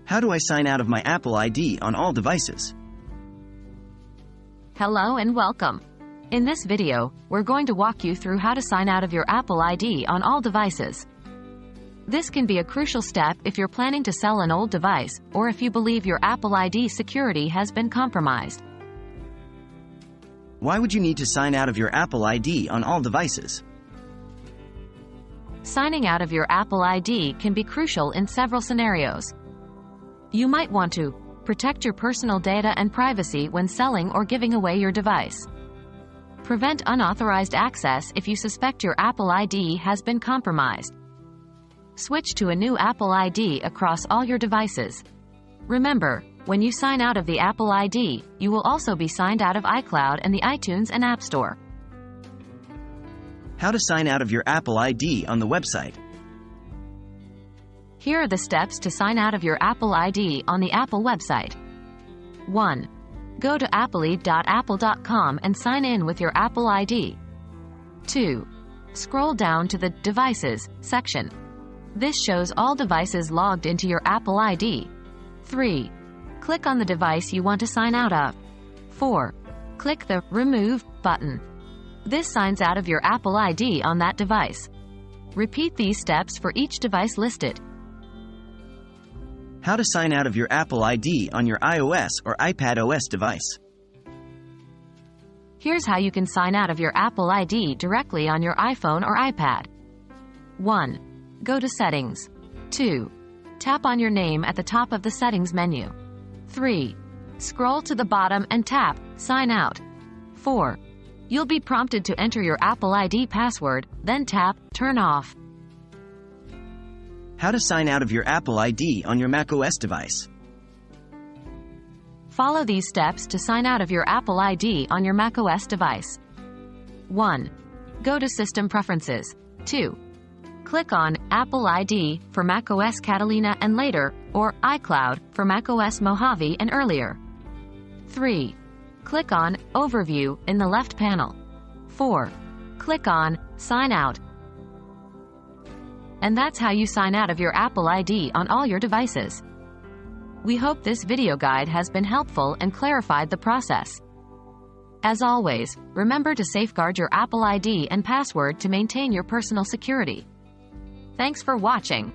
How do I sign out of my Apple ID on all devices? Hello and welcome. In this video, we're going to walk you through how to sign out of your Apple ID on all devices. This can be a crucial step if you're planning to sell an old device, or if you believe your Apple ID security has been compromised. Why would you need to sign out of your Apple ID on all devices? Signing out of your Apple ID can be crucial in several scenarios. You might want to protect your personal data and privacy when selling or giving away your device. Prevent unauthorized access if you suspect your Apple ID has been compromised. Switch to a new Apple ID across all your devices. Remember, when you sign out of the Apple ID, you will also be signed out of iCloud and the iTunes and App Store. How to sign out of your Apple ID on the website. Here are the steps to sign out of your Apple ID on the Apple website. 1. Go to appleid.apple.com and sign in with your Apple ID. 2. Scroll down to the Devices section. This shows all devices logged into your Apple ID. 3. Click on the device you want to sign out of. 4. Click the Remove button. This signs out of your Apple ID on that device. Repeat these steps for each device listed. How to sign out of your Apple ID on your iOS or iPadOS device. Here's how you can sign out of your Apple ID directly on your iPhone or iPad. 1. Go to Settings. 2. Tap on your name at the top of the Settings menu. 3. Scroll to the bottom and tap Sign Out. 4. You'll be prompted to enter your Apple ID password, then tap Turn Off. How to sign out of your Apple ID on your macOS device. Follow these steps to sign out of your Apple ID on your macOS device. 1. Go to System Preferences. 2. Click on Apple ID for macOS Catalina and later, or iCloud for macOS Mojave and earlier. 3. Click on Overview in the left panel. 4. Click on Sign Out. And that's how you sign out of your Apple ID on all your devices. We hope this video guide has been helpful and clarified the process. As always, remember to safeguard your Apple ID and password to maintain your personal security. Thanks for watching.